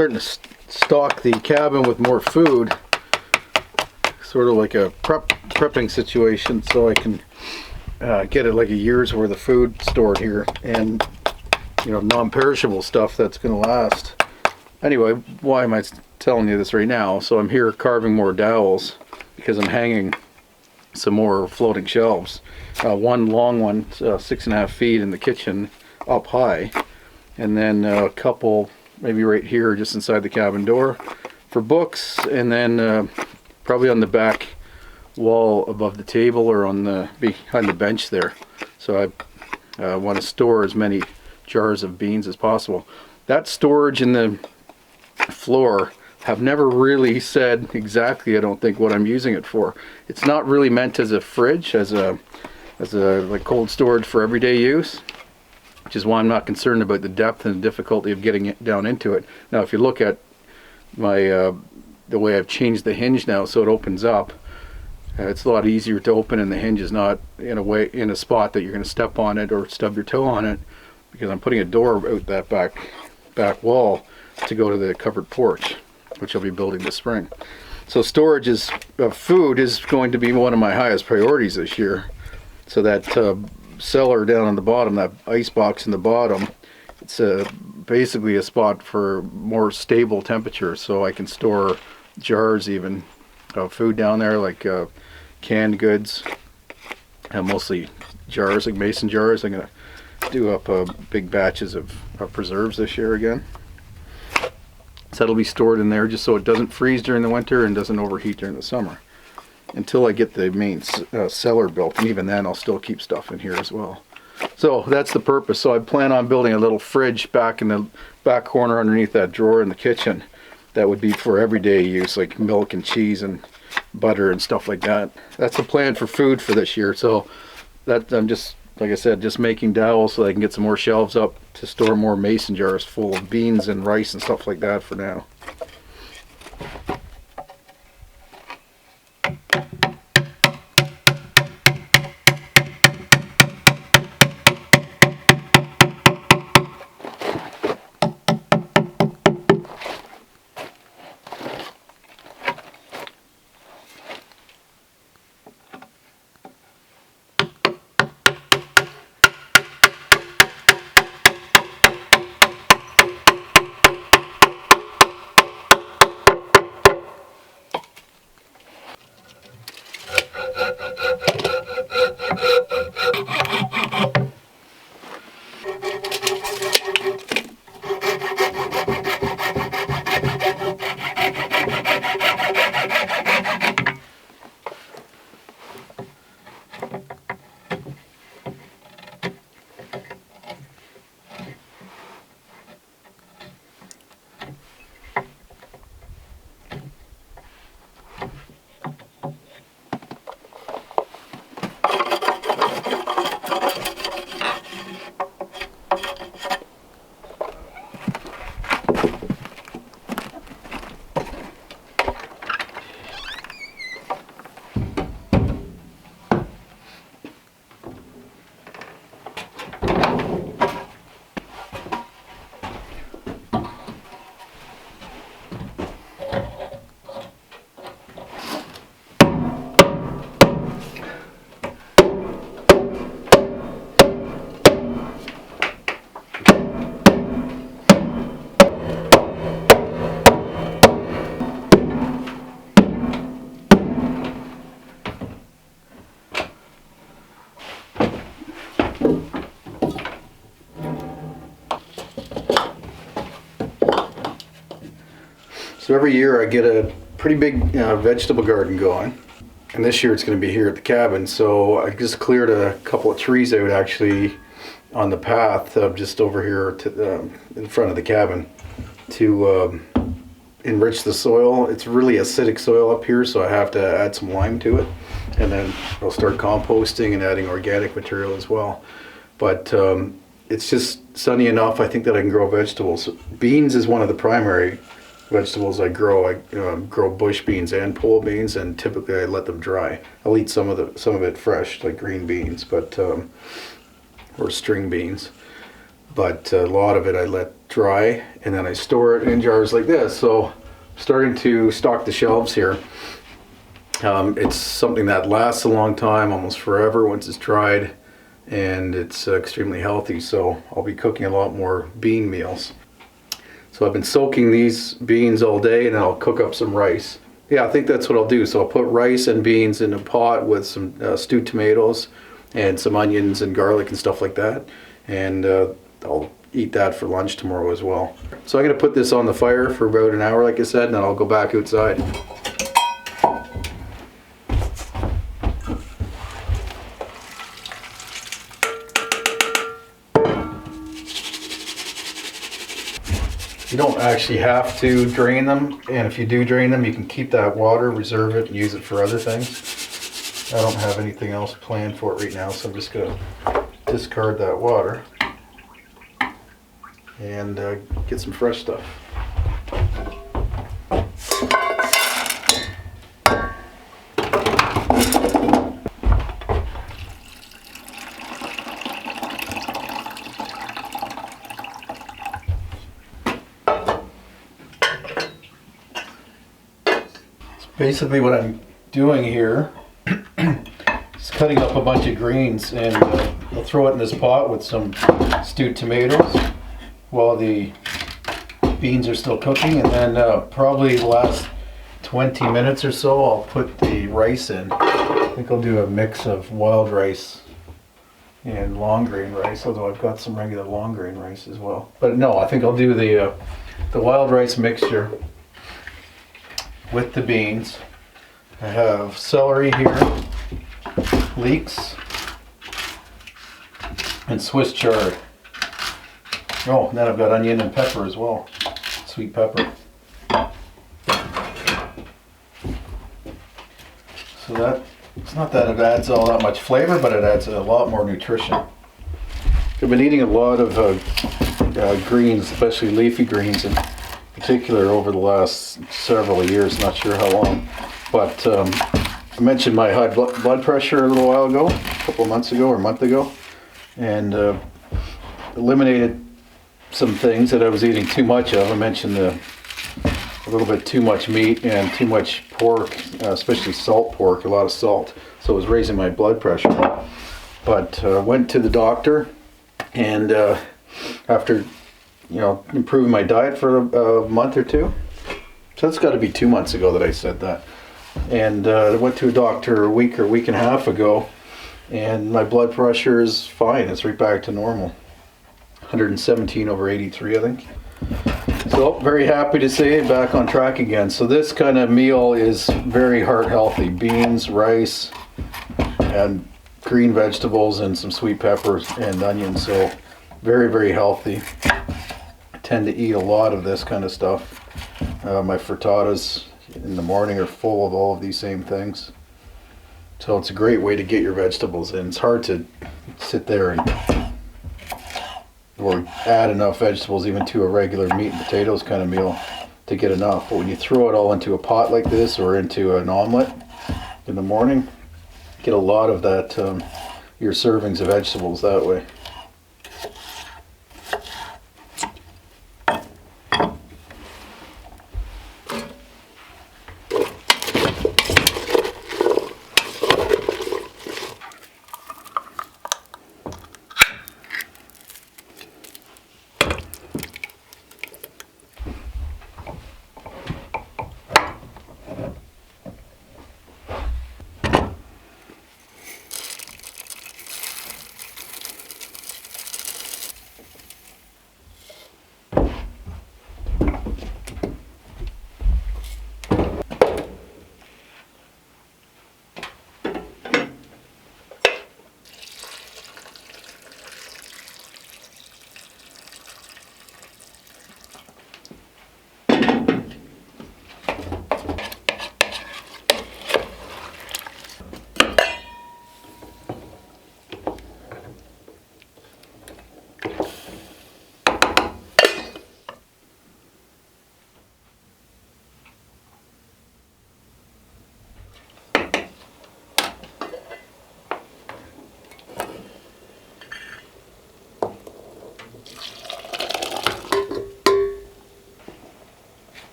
starting to stock the cabin with more food, sort of like a prepping situation, so I can get it like a year's worth of food stored here, and you know, non-perishable stuff that's going to last. Anyway, why am I telling you this right now? So I'm here carving more dowels because I'm hanging some more floating shelves. One long one, 6.5 feet in the kitchen up high, and then a couple maybe right here just inside the cabin door for books, and then probably on the back wall above the table or on the behind the bench there. So I want to store as many jars of beans as possible. That storage in the floor, have never really said exactly, I don't think, what I'm using it for. It's not really meant as a fridge, as a like cold storage for everyday use, which is why I'm not concerned about the depth and the difficulty of getting it down into it. Now if you look at my the way I've changed the hinge now so it opens up, it's a lot easier to open, and the hinge is not in a spot that you're going to step on it or stub your toe on it, because I'm putting a door out that back wall to go to the covered porch, which I'll be building this spring. So storage of food is going to be one of my highest priorities this year. So that cellar down on the bottom, that ice box in the bottom, it's basically a spot for more stable temperature, so I can store jars even of food down there, like canned goods, and mostly jars, like mason jars. I'm going to do up big batches of preserves this year again. So that'll be stored in there just so it doesn't freeze during the winter and doesn't overheat during the summer, until I get the main cellar built, and even then I'll still keep stuff in here as well. So that's the purpose. So I plan on building a little fridge back in the back corner underneath that drawer in the kitchen that would be for everyday use, like milk and cheese and butter and stuff like that. That's the plan for food for this year. So that I'm just, like I said, just making dowels so I can get some more shelves up to store more mason jars full of beans and rice and stuff like that for now. So every year I get a pretty big vegetable garden going, and this year it's going to be here at the cabin. So I just cleared a couple of trees out actually on the path just over here to in front of the cabin to enrich the soil. It's really acidic soil up here, so I have to add some lime to it, and then I'll start composting and adding organic material as well. But it's just sunny enough, I think, that I can grow vegetables. Beans is one of the primary vegetables I grow. I grow bush beans and pole beans, and typically I let them dry. I'll eat some of it fresh, like green beans, but or string beans. but a lot of it I let dry, and then I store it in jars like this. So I'm starting to stock the shelves here. It's something that lasts a long time, almost forever once it's dried, and it's extremely healthy, so I'll be cooking a lot more bean meals. So I've been soaking these beans all day, and then I'll cook up some rice. Yeah, I think that's what I'll do. So I'll put rice and beans in a pot with some stewed tomatoes and some onions and garlic and stuff like that, and I'll eat that for lunch tomorrow as well. So I'm going to put this on the fire for about an hour, like I said, and then I'll go back outside. You don't actually have to drain them, and if you do drain them, you can keep that water, reserve it, and use it for other things. I don't have anything else planned for it right now, so I'm just going to discard that water and get some fresh stuff. Basically what I'm doing here is cutting up a bunch of greens, and I'll throw it in this pot with some stewed tomatoes while the beans are still cooking, and then probably the last 20 minutes or so I'll put the rice in. I think I'll do a mix of wild rice and long grain rice, although I've got some regular long grain rice as well. But no, I think I'll do the wild rice mixture with the beans. I have celery here, leeks, and Swiss chard. Oh, and then I've got onion and pepper as well, sweet pepper. So that, it's not that it adds all that much flavor, but it adds a lot more nutrition. I've been eating a lot of greens, especially leafy greens in particular, over the last several years, not sure how long. But I mentioned my high blood pressure a little while ago, a couple of months ago or a month ago, and eliminated some things that I was eating too much of. I mentioned a little bit too much meat and too much pork, especially salt pork, a lot of salt. So it was raising my blood pressure. But went to the doctor, and after improving my diet for a month or two, so that's got to be 2 months ago that I said that. And I went to a doctor a week and a half ago, and my blood pressure is fine. It's right back to normal. 117/83, I think. So very happy to say back on track again. So this kind of meal is very heart healthy. Beans, rice, and green vegetables, and some sweet peppers and onions. So very, very healthy. I tend to eat a lot of this kind of stuff. My frittatas in the morning are full of all of these same things. So it's a great way to get your vegetables in. It's hard to sit there or add enough vegetables even to a regular meat and potatoes kind of meal to get enough. But when you throw it all into a pot like this or into an omelet in the morning, get a lot of that, your servings of vegetables that way.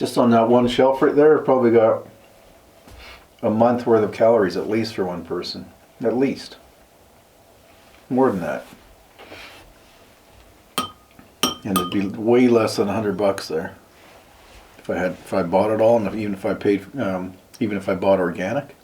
Just on that one shelf right there, I've probably got a month worth of calories at least for one person. At least. More than that. And it'd be way less than $100 there. If I bought it all, and even if I paid, even if I bought organic.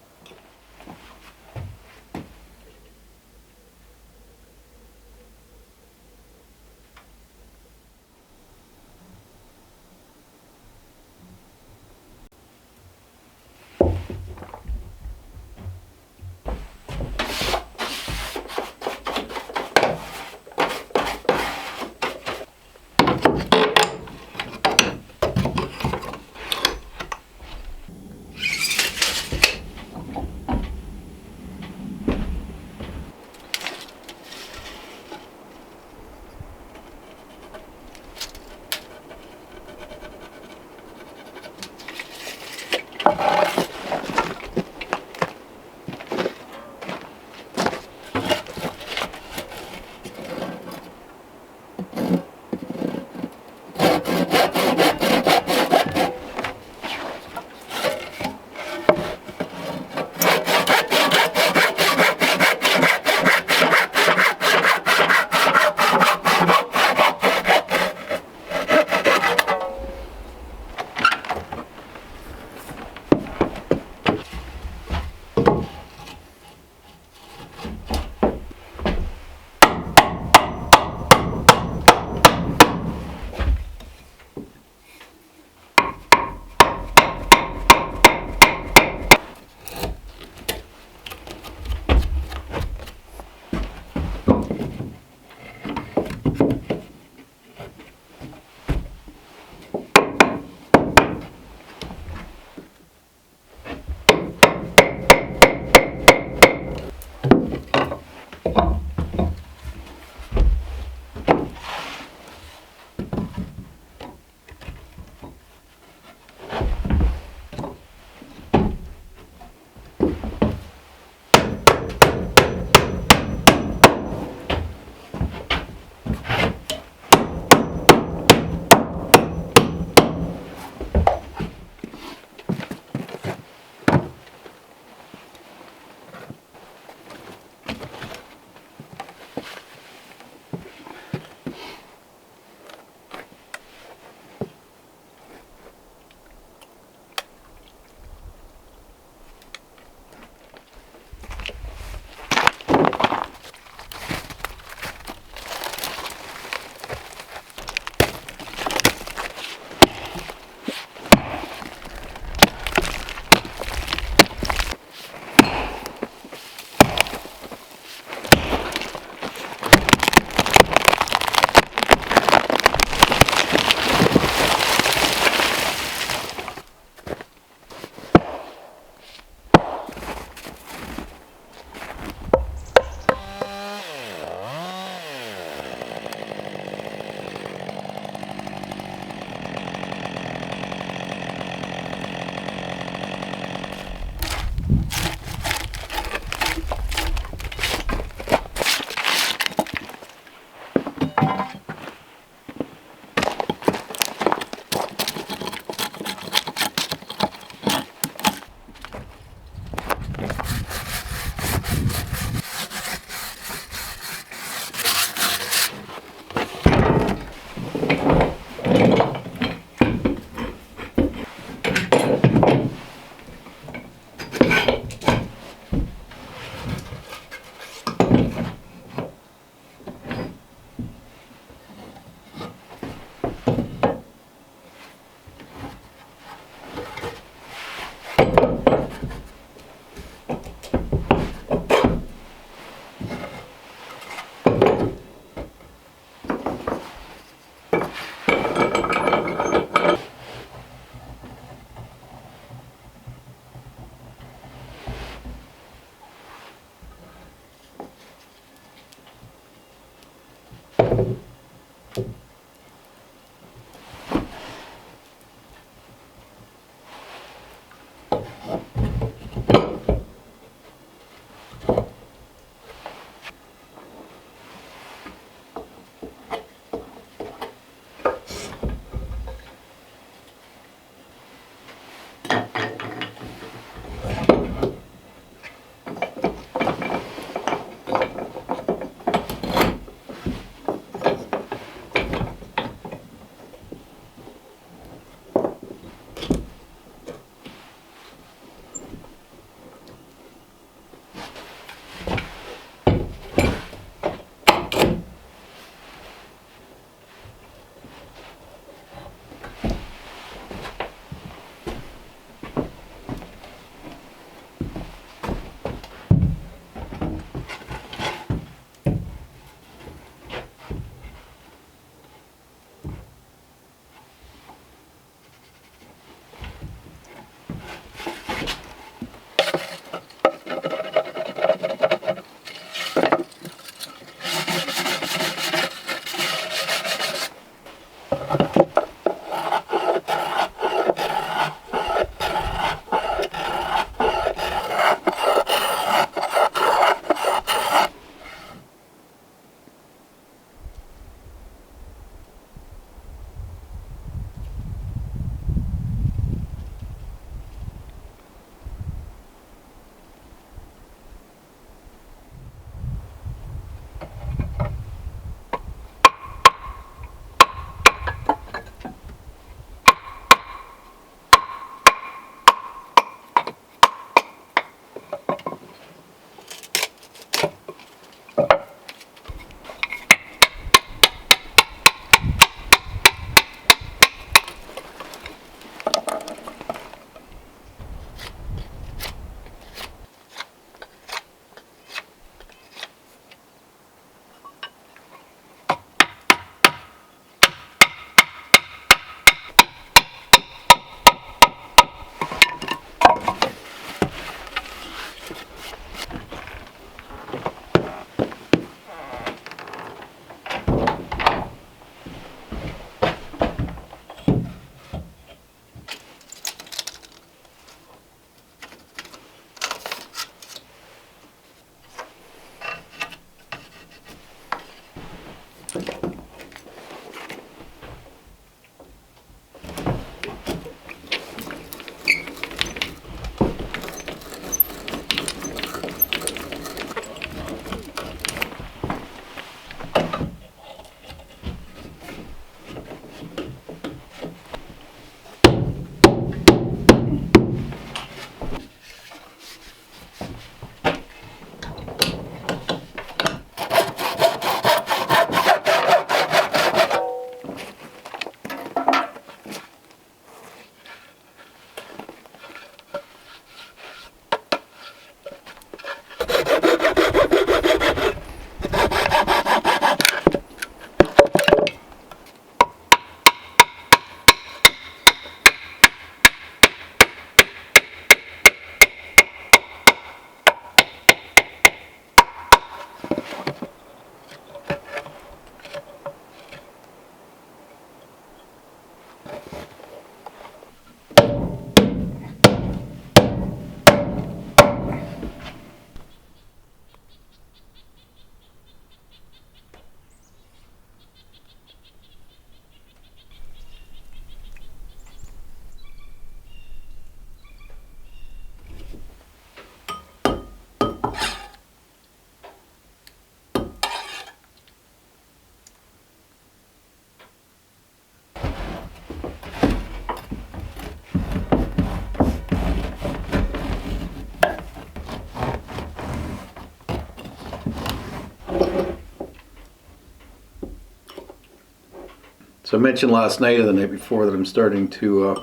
So I mentioned last night or the night before that I'm starting to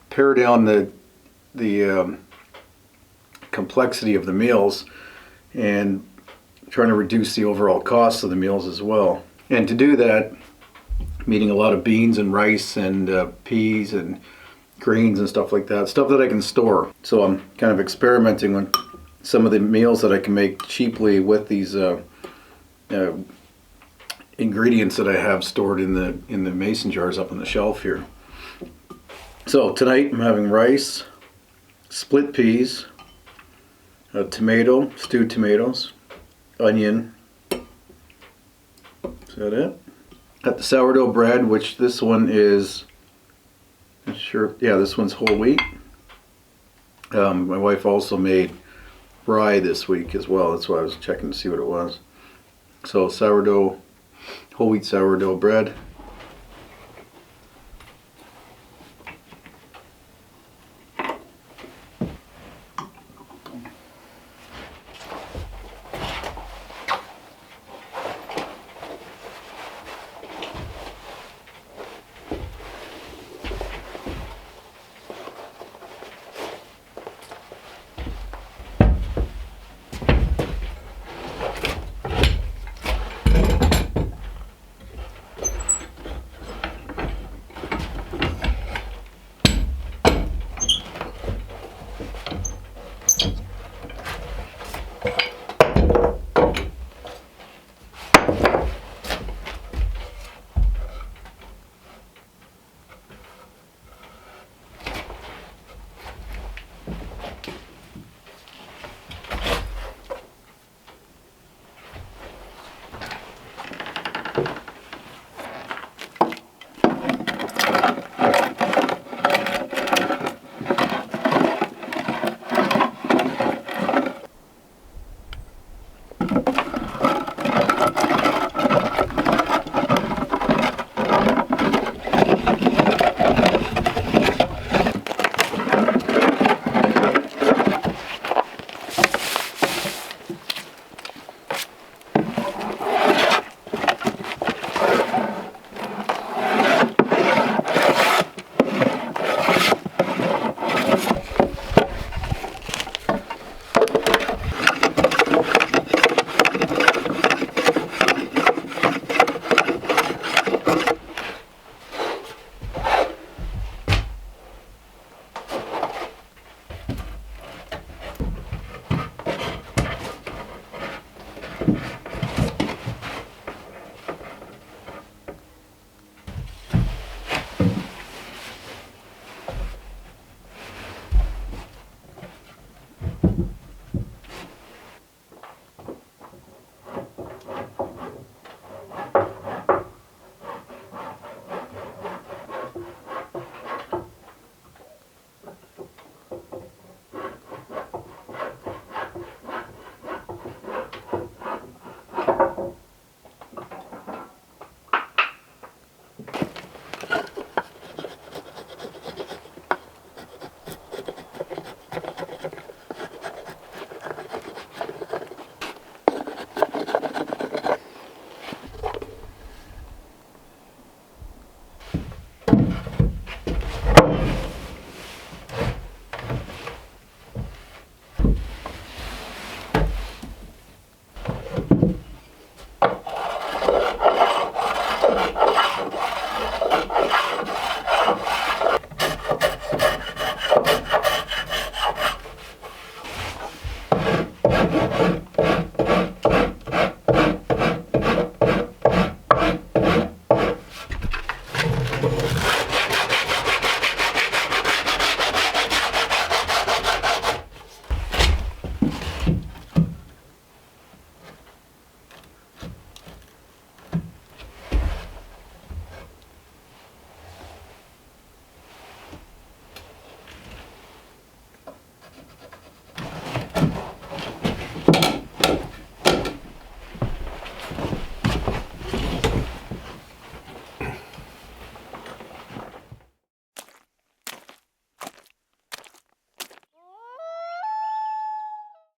pare down the complexity of the meals and trying to reduce the overall cost of the meals as well. And to do that, I'm eating a lot of beans and rice and peas and greens and stuff like that, stuff that I can store. So I'm kind of experimenting on some of the meals that I can make cheaply with these ingredients that I have stored in the mason jars up on the shelf here. So tonight I'm having rice, split peas, a tomato, stewed tomatoes, onion. Is that it? Got the sourdough bread, which this one is, not sure, yeah, this one's whole wheat. My wife also made rye this week as well. That's why I was checking to see what it was. So sourdough, whole wheat sourdough bread.